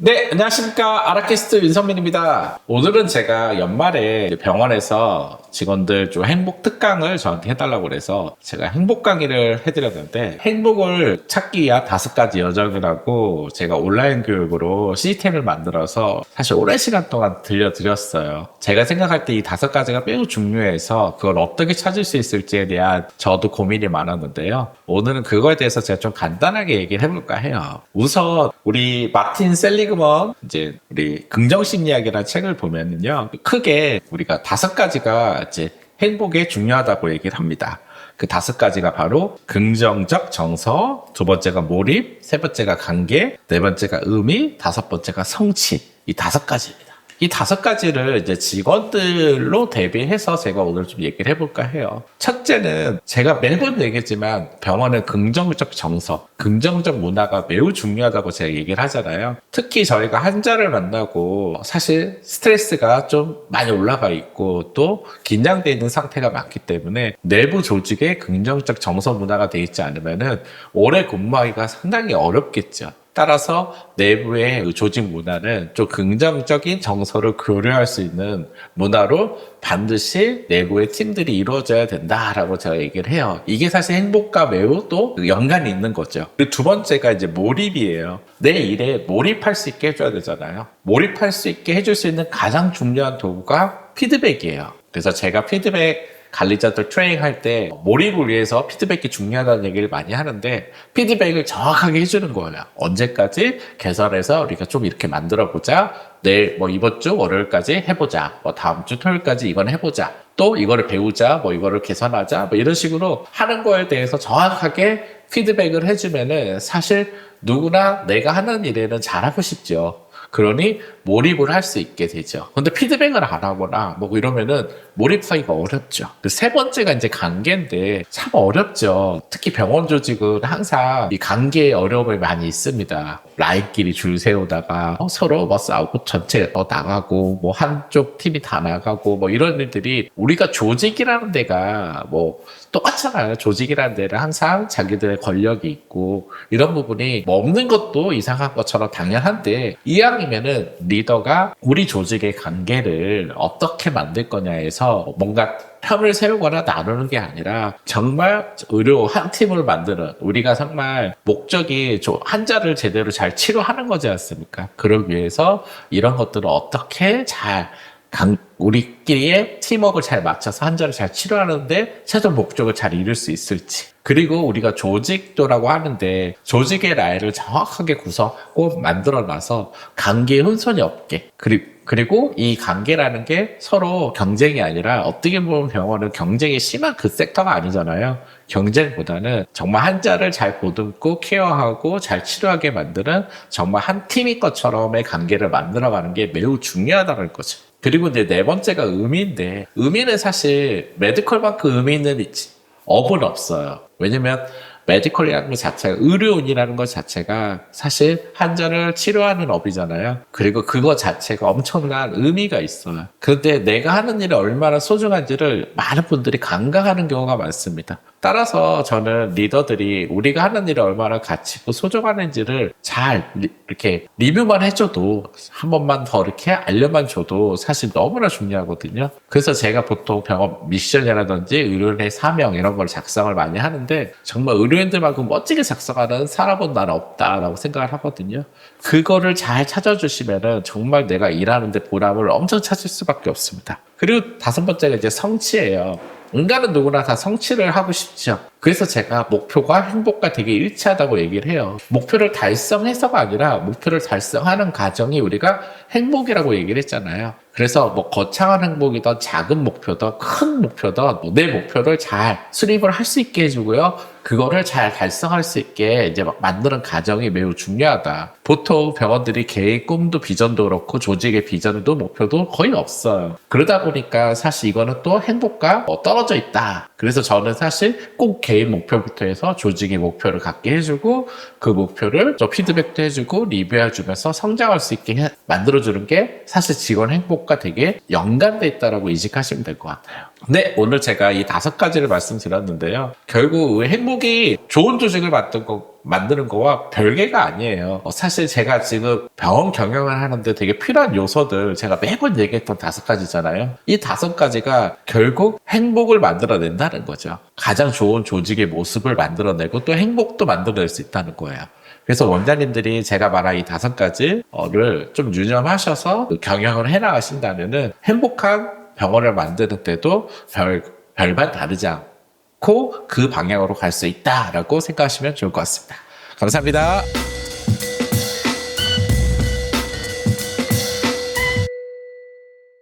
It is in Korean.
네, 안녕하십니까. 아라캐스트 윤성민입니다. 오늘은 제가 연말에 병원에서 직원들 좀 행복 특강을 저한테 해달라고 그래서 제가 행복 강의를 해드렸는데, 행복을 찾기 위한 5가지 여정이라고 제가 온라인 교육으로 시스템을 만들어서 사실 오랜 시간 동안 들려드렸어요. 제가 생각할 때 이 5가지가 매우 중요해서 그걸 어떻게 찾을 수 있을지에 대한 저도 고민이 많았는데요. 오늘은 그거에 대해서 제가 좀 간단하게 얘기를 해볼까 해요. 우선 우리 마틴 셀리그먼 이제 우리 긍정심리학이라는 책을 보면은요, 크게 우리가 5가지가 이제 행복에 중요하다고 얘기를 합니다. 그 5가지가 바로 긍정적 정서, 2번째가 몰입, 3번째가 관계, 4번째가 의미, 5번째가 성취. 이 5가지입니다. 이 5가지를 이제 직원들로 대비해서 제가 오늘 좀 얘기를 해볼까 해요. 첫째는 제가 매번 얘기했지만 병원은 긍정적 정서, 긍정적 문화가 매우 중요하다고 제가 얘기를 하잖아요. 특히 저희가 환자를 만나고 사실 스트레스가 좀 많이 올라가 있고 또 긴장되어 있는 상태가 많기 때문에 내부 조직에 긍정적 정서 문화가 되어 있지 않으면은 오래 근무하기가 상당히 어렵겠죠. 따라서 내부의 조직 문화는 좀 긍정적인 정서를 교류할 수 있는 문화로 반드시 내부의 팀들이 이루어져야 된다라고 제가 얘기를 해요. 이게 사실 행복과 매우 또 연관이 있는 거죠. 그리고 2번째가 이제 몰입이에요. 내 일에 몰입할 수 있게 해줘야 되잖아요. 몰입할 수 있게 해줄 수 있는 가장 중요한 도구가 피드백이에요. 그래서 제가 피드백 관리자들 트레이닝 할 때 몰입을 위해서 피드백이 중요하다는 얘기를 많이 하는데, 피드백을 정확하게 해주는 거예요. 언제까지 개선해서 우리가 좀 이렇게 만들어 보자. 내일 이번 주 월요일까지 해보자. 다음 주 토요일까지 이건 해보자. 또 이거를 배우자. 이거를 개선하자. 이런 식으로 하는 거에 대해서 정확하게 피드백을 해주면은 사실 누구나 내가 하는 일에는 잘하고 싶죠. 그러니 몰입을 할 수 있게 되죠. 근데 피드백을 안 하거나 이러면은 몰입하기가 어렵죠. 그 3번째가 이제 관계인데 참 어렵죠. 특히 병원 조직은 항상 이 관계에 어려움이 많이 있습니다. 라인끼리 줄 세우다가 서로 싸우고 전체 나가고 한쪽 팀이 다 나가고 이런 일들이, 우리가 조직이라는 데가 똑같잖아요. 조직이라는 데는 항상 자기들의 권력이 있고 이런 부분이 없는 것도 이상한 것처럼 당연한데, 이왕이면은 리더가 우리 조직의 관계를 어떻게 만들 거냐에서 뭔가 편을 세우거나 나누는 게 아니라 정말 의료 한 팀을 만드는, 우리가 정말 목적이 환자를 제대로 잘 치료하는 거지 않습니까? 그러기 위해서 이런 것들을 어떻게 잘 우리끼리의 팀워크를 잘 맞춰서 환자를 잘 치료하는데 최종 목적을 잘 이룰 수 있을지. 그리고 우리가 조직도라고 하는데 조직의 라인을 정확하게 구성하고 만들어놔서 관계에 혼선이 없게, 그리고 이 관계라는 게 서로 경쟁이 아니라, 어떻게 보면 병원은 경쟁이 심한 그 섹터가 아니잖아요. 경쟁보다는 정말 환자를 잘 보듬고 케어하고 잘 치료하게 만드는 정말 한 팀인 것처럼의 관계를 만들어가는 게 매우 중요하다는 거죠. 그리고 이제 4번째가 의미인데, 의미는 사실 메디컬만큼 의미는 업은 없어요. 왜냐면 메디컬이라는 것 자체가, 의료인이라는 것 자체가 사실 환자를 치료하는 업이잖아요. 그리고 그거 자체가 엄청난 의미가 있어요. 그런데 내가 하는 일이 얼마나 소중한지를 많은 분들이 간과하는 경우가 많습니다. 따라서 저는 리더들이 우리가 하는 일이 얼마나 가치 있고 소중한지를 잘 이렇게 리뷰만 해줘도, 한 번만 더 이렇게 알려만 줘도 사실 너무나 중요하거든요. 그래서 제가 보통 병원 미션이라든지 의료인의 사명 이런 걸 작성을 많이 하는데, 정말 의료인들만큼 멋지게 작성하는 사람은 나는 없다라고 생각을 하거든요. 그거를 잘 찾아주시면은 정말 내가 일하는데 보람을 엄청 찾을 수밖에 없습니다. 그리고 5번째가 이제 성취예요. 인간은 누구나 다 성취를 하고 싶죠. 그래서 제가 목표가 행복과 되게 일치하다고 얘기를 해요. 목표를 달성해서가 아니라 목표를 달성하는 과정이 우리가 행복이라고 얘기를 했잖아요. 그래서 거창한 행복이든 작은 목표든 큰 목표든 내 목표를 잘 수립을 할 수 있게 해주고요. 그거를 잘 달성할 수 있게 이제 만드는 과정이 매우 중요하다. 보통 병원들이 개인 꿈도 비전도 그렇고 조직의 비전도 목표도 거의 없어요. 그러다 보니까 사실 이거는 또 행복과 떨어져 있다. 그래서 저는 사실 꼭 개인 목표부터 해서 조직의 목표를 갖게 해주고, 그 목표를 좀 피드백도 해주고 리뷰해주면서 성장할 수 있게 만들어주는 게 사실 직원 행복과 되게 연관돼 있다라고 인식하시면 될 것 같아요. 네, 오늘 제가 이 5가지를 말씀드렸는데요. 결국 행복이 좋은 조직을 만드는 거와 별개가 아니에요. 사실 제가 지금 병원 경영을 하는데 되게 필요한 요소들 제가 매번 얘기했던 5가지잖아요. 이 5가지가 결국 행복을 만들어낸다는 거죠. 가장 좋은 조직의 모습을 만들어내고 또 행복도 만들어낼 수 있다는 거예요. 그래서 원장님들이 제가 말한 이 5가지를 좀 유념하셔서 경영을 해나가신다면은 행복한 병원을 만드는 때도 별반 다르지 않고 그 방향으로 갈 수 있다라고 생각하시면 좋을 것 같습니다. 감사합니다.